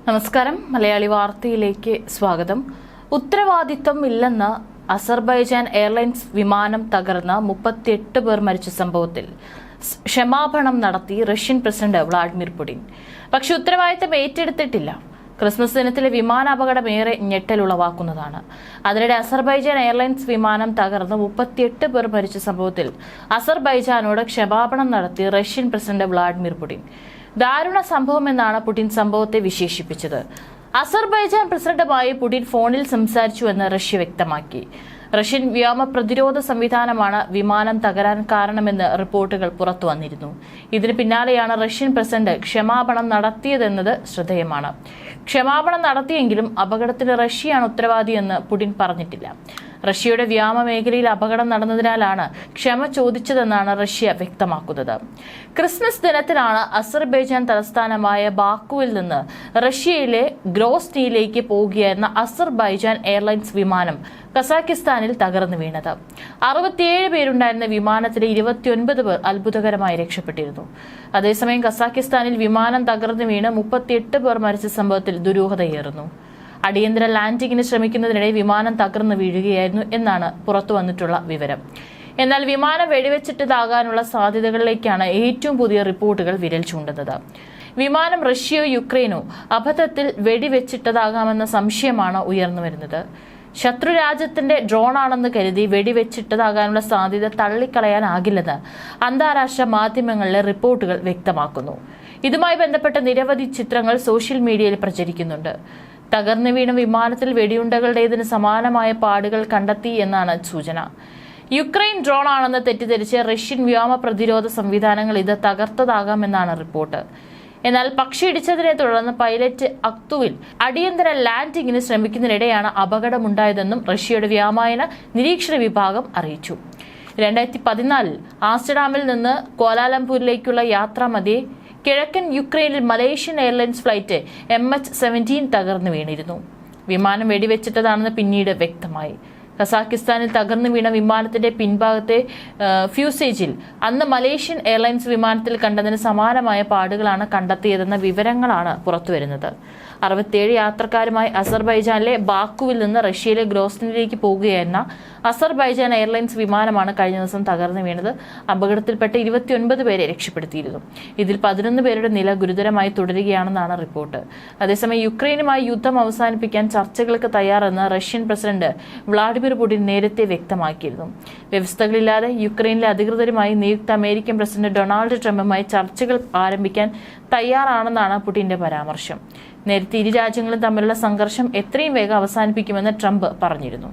നമസ്കാരം. മലയാളി വാർത്തയിലേക്ക് സ്വാഗതം. ഉത്തരവാദിത്തം ഇല്ലെന്ന് അസർബൈജാൻ എയർലൈൻസ് വിമാനം തകർന്ന് 38 പേർ മരിച്ച സംഭവത്തിൽ ക്ഷമാപണം നടത്തി റഷ്യൻ പ്രസിഡന്റ് വ്ളാഡിമിർ പുടിൻ. പക്ഷെ ഉത്തരവാദിത്തം ഏറ്റെടുത്തിട്ടില്ല. ക്രിസ്മസ് ദിനത്തിലെ വിമാനാപകടം ഏറെ ഞെട്ടലുളവാക്കുന്നതാണ്. അതിനിടെ അസർബൈജാൻ എയർലൈൻസ് വിമാനം തകർന്ന് 38 പേർ മരിച്ച സംഭവത്തിൽ അസർബൈജാനോട് ക്ഷമാപണം നടത്തി റഷ്യൻ പ്രസിഡന്റ് വ്ളാഡിമിർ പുടിൻ. ദാരുണ സംഭവമെന്നാണ് പുടിൻ സംഭവത്തെ വിശേഷിപ്പിച്ചത്. അസർബൈജാൻ പ്രസിഡന്റുമായി പുടിൻ ഫോണിൽ സംസാരിച്ചുവെന്ന് റഷ്യ വ്യക്തമാക്കി. റഷ്യൻ വ്യോമ പ്രതിരോധ സംവിധാനമാണ് വിമാനം തകരാൻ കാരണമെന്ന് റിപ്പോർട്ടുകൾ പുറത്തു വന്നിരുന്നു. ഇതിന് പിന്നാലെയാണ് റഷ്യൻ പ്രസിഡന്റ് ക്ഷമാപണം നടത്തിയതെന്നത് ശ്രദ്ധേയമാണ്. ക്ഷമാപണം നടത്തിയെങ്കിലും അപകടത്തിന് റഷ്യയാണ് ഉത്തരവാദിയെന്ന് പുടിൻ പറഞ്ഞിട്ടില്ല. റഷ്യയുടെ വ്യോമ മേഖലയിൽ അപകടം നടന്നതിനാലാണ് ക്ഷമ ചോദിച്ചതെന്നാണ് റഷ്യ വ്യക്തമാക്കുന്നത്. ക്രിസ്മസ് ദിനത്തിലാണ് അസർബൈജാൻ തലസ്ഥാനമായ ബാക്കുവിൽ നിന്ന് റഷ്യയിലെ ഗ്രോസ്നിയിലേക്ക് പോകുകയായിരുന്ന അസർബൈജാൻ എയർലൈൻസ് വിമാനം കസാക്കിസ്ഥാനിൽ തകർന്നു വീണത്. 67 പേരുണ്ടായിരുന്ന വിമാനത്തിലെ 29 പേർ അത്ഭുതകരമായി രക്ഷപ്പെട്ടിരുന്നു. അതേസമയം കസാക്കിസ്ഥാനിൽ വിമാനം തകർന്നു വീണ് 38 പേർ മരിച്ച സംഭവത്തിൽ ദുരൂഹതയേറുന്നു. അടിയന്തര ലാൻഡിങ്ങിന് ശ്രമിക്കുന്നതിനിടെ വിമാനം തകർന്നു വീഴുകയായിരുന്നു എന്നാണ് പുറത്തു വന്നിട്ടുള്ള വിവരം. എന്നാൽ വിമാനം വെടിവെച്ചിട്ടതാകാനുള്ള സാധ്യതകളിലേക്കാണ് ഏറ്റവും പുതിയ റിപ്പോർട്ടുകൾ വിരൽ ചൂണ്ടുന്നത്. വിമാനം റഷ്യയോ യുക്രൈനോ അബദ്ധത്തിൽ വെടിവെച്ചിട്ടതാകാമെന്ന സംശയമാണ് ഉയർന്നുവരുന്നത്. ശത്രുരാജ്യത്തിന്റെ ഡ്രോണാണെന്ന് കരുതി വെടിവെച്ചിട്ടതാകാനുള്ള സാധ്യത തള്ളിക്കളയാനാകില്ലെന്ന് അന്താരാഷ്ട്ര മാധ്യമങ്ങളിലെ റിപ്പോർട്ടുകൾ വ്യക്തമാക്കുന്നു. ഇതുമായി ബന്ധപ്പെട്ട നിരവധി ചിത്രങ്ങൾ സോഷ്യൽ മീഡിയയിൽ പ്രചരിക്കുന്നുണ്ട്. തകർന്നു വീണ വിമാനത്തിൽ വെടിയുണ്ടകളുടേതിന് സമാനമായ പാടുകൾ കണ്ടെത്തി എന്നാണ് സൂചന. യുക്രൈൻ ഡ്രോൺ ആണെന്ന് തെറ്റിദ്ധരിച്ച് റഷ്യൻ വ്യോമ പ്രതിരോധ സംവിധാനങ്ങൾ ഇത് തകർത്തതാകാമെന്നാണ് റിപ്പോർട്ട്. എന്നാൽ പക്ഷി ഇടിച്ചതിനെ തുടർന്ന് പൈലറ്റ് അക്തുവിൽ അടിയന്തര ലാൻഡിങ്ങിന് ശ്രമിക്കുന്നതിനിടെയാണ് അപകടമുണ്ടായതെന്നും റഷ്യയുടെ വ്യോമയാന നിരീക്ഷണ വിഭാഗം അറിയിച്ചു. 2014 ആംസ്റ്റർഡാമിൽ നിന്ന് കോലാലംപൂരിലേക്കുള്ള യാത്രാമധ്യേ കിഴക്കൻ യുക്രൈനിൽ മലേഷ്യൻ എയർലൈൻസ് ഫ്ലൈറ്റ് MH17 തകർന്നു വീണിരുന്നു. വിമാനം വെടിവെച്ചിട്ടതാണെന്ന് പിന്നീട് വ്യക്തമായി. കസാക്കിസ്ഥാനിൽ തകർന്നു വീണ വിമാനത്തിന്റെ പിൻഭാഗത്തെ ഫ്യൂസേജിൽ അന്ന് മലേഷ്യൻ എയർലൈൻസ് വിമാനത്തിൽ കണ്ടതിന് സമാനമായ പാടുകളാണ് കണ്ടെത്തിയതെന്ന വിവരങ്ങളാണ് പുറത്തുവരുന്നത്. 67 യാത്രക്കാരുമായി അസർബൈജാനിലെ ബാക്കുവിൽ നിന്ന് റഷ്യയിലെ ഗ്രോസ്നിയിലേക്ക് പോകുകയായിരുന്ന അസർബൈജാൻ എയർലൈൻസ് വിമാനമാണ് കഴിഞ്ഞ ദിവസം തകർന്നു വീണത്. അപകടത്തിൽപ്പെട്ട 29 പേരെ രക്ഷപ്പെടുത്തിയിരുന്നു. ഇതിൽ 11 പേരുടെ നില ഗുരുതരമായി തുടരുകയാണെന്നാണ് റിപ്പോർട്ട്. അതേസമയം യുക്രൈനുമായി യുദ്ധം അവസാനിപ്പിക്കാൻ ചർച്ചകൾക്ക് തയ്യാറെന്ന് റഷ്യൻ പ്രസിഡന്റ് വ്ളാഡിമിർ പുടിൻ നേരത്തെ വ്യക്തമാക്കിയിരുന്നു. വ്യവസ്ഥകളില്ലാതെ യുക്രൈനിലെ അധികൃതരുമായി നിയുക്ത അമേരിക്കൻ പ്രസിഡന്റ് ഡൊണാൾഡ് ട്രംപുമായി ചർച്ചകൾ ആരംഭിക്കാൻ തയ്യാറാണെന്നാണ് പുടിന്റെ പരാമർശം. നേരത്തെ ഇരു രാജ്യങ്ങളും തമ്മിലുള്ള സംഘർഷം എത്രയും വേഗം അവസാനിപ്പിക്കുമെന്ന് ട്രംപ് പറഞ്ഞിരുന്നു.